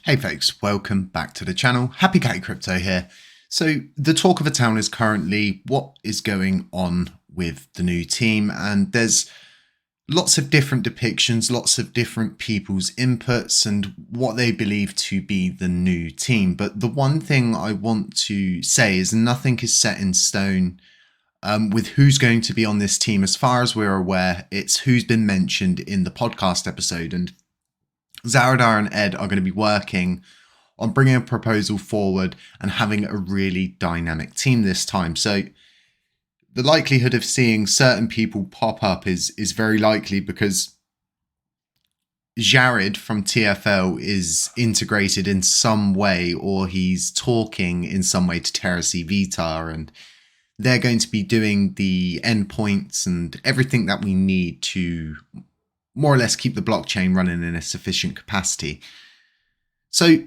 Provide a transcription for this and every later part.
Hey folks, welcome back to the channel. Happy Cat Crypto here. So the talk of the town is currently what is going on with the new team, and there's lots of different depictions, lots of different people's inputs and what they believe to be the new team. But the one thing I want to say is nothing is set in stone with who's going to be on this team. As far as we're aware, it's who's been mentioned in the podcast episode, and Zaradar and Ed are going to be working on bringing a proposal forward and having a really dynamic team this time. So the likelihood of seeing certain people pop up is very likely because Jared from TFL is integrated in some way, or he's talking in some way to Terra Vita, and they're going to be doing the endpoints and everything that we need to more or less keep the blockchain running in a sufficient capacity. So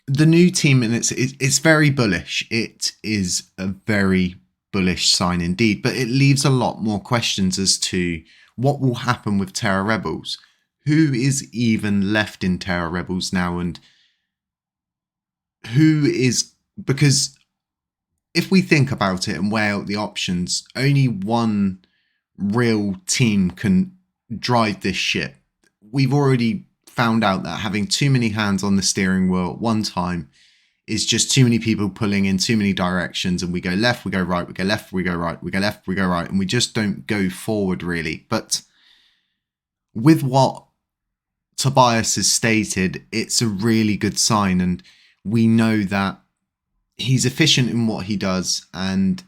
the new team, and it's very bullish. It is a very bullish sign indeed, but it leaves a lot more questions as to what will happen with Terra Rebels. Who is even left in Terra Rebels now, and who is, because if we think about it and weigh out the options, only one real team can drive this ship. We've already found out that having too many hands on the steering wheel at one time is just too many people pulling in too many directions, and we go left, we go right, we go left, we go right, we go left, we go right, and we just don't go forward really. But with what Tobias has stated, it's a really good sign, and we know that he's efficient in what he does, and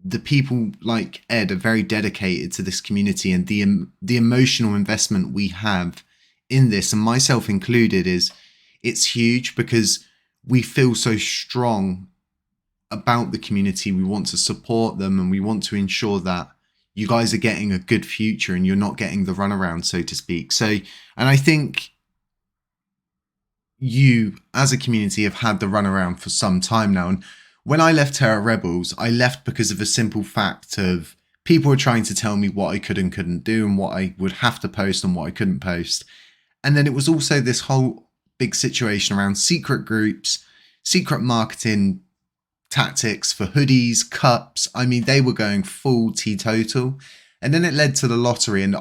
the people like Ed are very dedicated to this community, and the emotional investment we have in this, and myself included, it's huge because we feel so strong about the community. We want to support them, and we want to ensure that you guys are getting a good future and you're not getting the runaround, so to speak. So, and I think you as a community have had the runaround for some time now, and when I left Terra Rebels, I left because of a simple fact of people were trying to tell me what I could and couldn't do, and what I would have to post and what I couldn't post. And then it was also this whole big situation around secret groups, secret marketing tactics for hoodies, cups. I mean, they were going full teetotal. And then it led to the lottery, and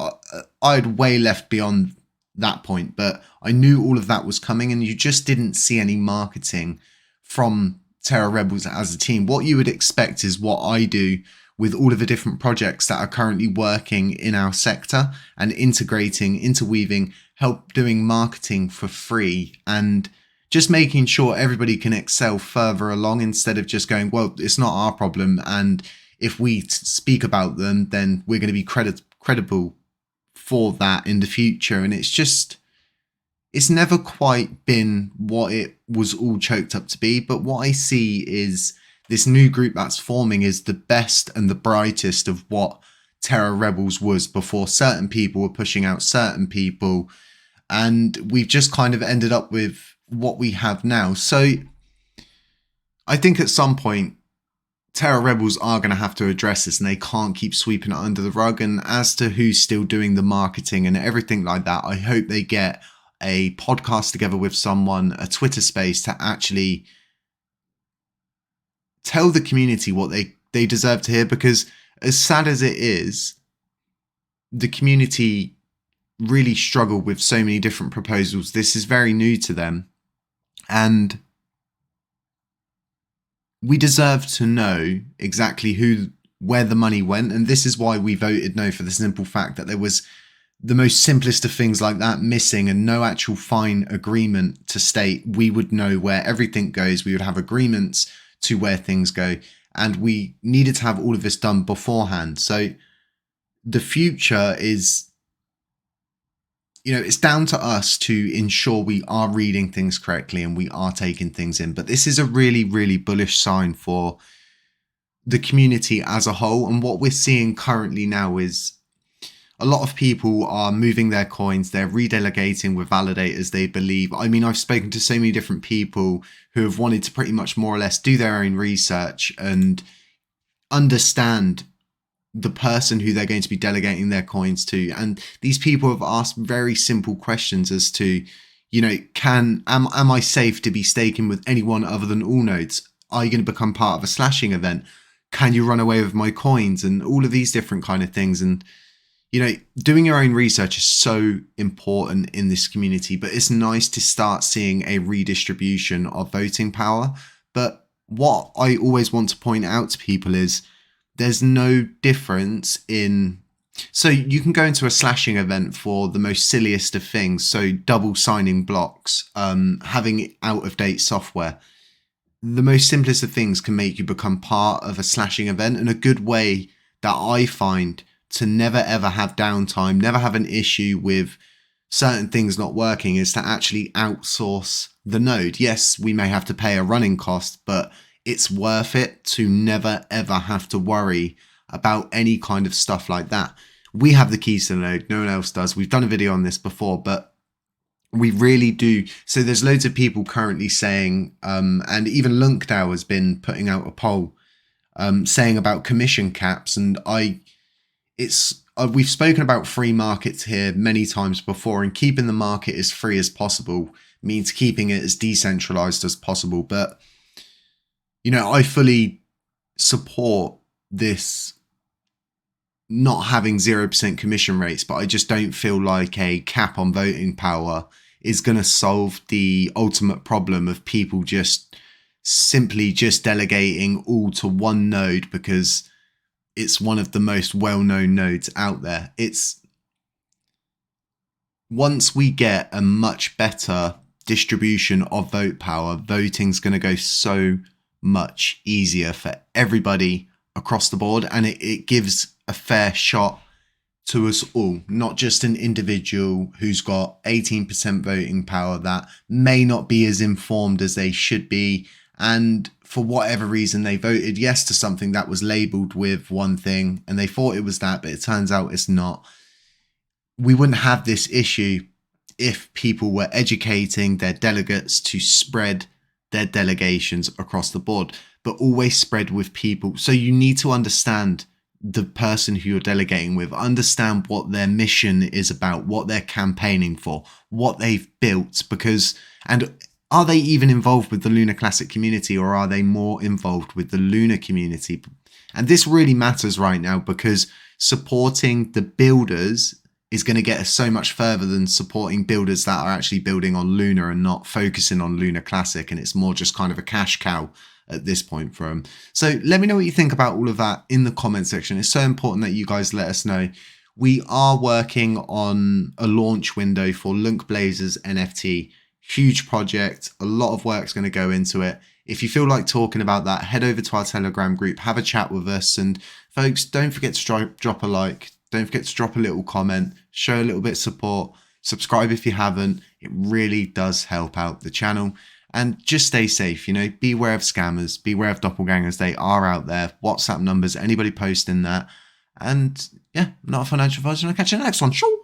I'd way left beyond that point, but I knew all of that was coming, and you just didn't see any marketing from Terra Rebels as a team. What you would expect is what I do with all of the different projects that are currently working in our sector and integrating, interweaving, help doing marketing for free, and just making sure everybody can excel further along instead of just going, well, it's not our problem, and if we speak about them, then we're going to be credible for that in the future. And it's never quite been what it was all choked up to be. But what I see is this new group that's forming is the best and the brightest of what Terra Rebels was before. Certain people were pushing out certain people, and we've just kind of ended up with what we have now. So I think at some point Terra Rebels are going to have to address this, and they can't keep sweeping it under the rug. And as to who's still doing the marketing and everything like that, I hope they get a podcast together with someone, a Twitter space, to actually tell the community what they deserve to hear. Because as sad as it is, the community really struggle with so many different proposals. This is very new to them, and we deserve to know exactly where the money went. And this is why we voted no, for the simple fact that there was the most simplest of things like that missing, and no actual fine agreement to state we would know where everything goes. We would have agreements to where things go, and we needed to have all of this done beforehand. So the future is, it's down to us to ensure we are reading things correctly and we are taking things in. But this is a really, really bullish sign for the community as a whole. And what we're seeing currently now is a lot of people are moving their coins. They're redelegating with validators, they believe. I mean, I've spoken to so many different people who have wanted to pretty much more or less do their own research and understand the person who they're going to be delegating their coins to. And these people have asked very simple questions as to, You know, am I safe to be staking with anyone other than all nodes? Are you going to become part of a slashing event? Can you run away with my coins? And all of these different kind of things. And, you know, doing your own research is so important in this community, but it's nice to start seeing a redistribution of voting power. But what I always want to point out to people is there's no difference in... So you can go into a slashing event for the most silliest of things. So double signing blocks, having out of date software. The most simplest of things can make you become part of a slashing event. And a good way that I find to never ever have downtime, never have an issue with certain things not working, is to actually outsource the node. Yes, we may have to pay a running cost, but it's worth it to never ever have to worry about any kind of stuff like that. We have the keys to the node, no one else does. We've done a video on this before, but we really do. So there's loads of people currently saying, and even LUNC has been putting out a poll saying about commission caps. And we've spoken about free markets here many times before, and keeping the market as free as possible means keeping it as decentralized as possible. But, you know, I fully support this not having 0% commission rates, but I just don't feel like a cap on voting power is going to solve the ultimate problem of people just simply just delegating all to one node because it's one of the most well-known nodes out there. It's once we get a much better distribution of vote power, voting's going to go so much easier for everybody across the board, and it gives a fair shot to us all, not just an individual who's got 18% voting power that may not be as informed as they should be, and for whatever reason they voted yes to something that was labeled with one thing and they thought it was that, but it turns out it's not. We wouldn't have this issue if people were educating their delegates to spread their delegations across the board, but always spread with people. So you need to understand the person who you're delegating with, understand what their mission is about, what they're campaigning for, what they've built, and are they even involved with the Lunar Classic community, or are they more involved with the Lunar community? And this really matters right now, because supporting the builders is going to get us so much further than supporting builders that are actually building on Lunar and not focusing on Lunar Classic. And it's more just kind of a cash cow at this point for them. So let me know what you think about all of that in the comment section. It's so important that you guys let us know. We are working on a launch window for LUNC Blazers NFT. Huge project. A lot of work's going to go into it. If you feel like talking about that, head over to our Telegram group, have a chat with us. And folks, don't forget to drop a like. Don't forget to drop a little comment, show a little bit of support, subscribe if you haven't. It really does help out the channel. And just stay safe, you know, beware of scammers, beware of doppelgangers. They are out there. WhatsApp numbers, anybody posting that. And yeah, I'm not a financial advisor. I'll catch you in the next one. Sure.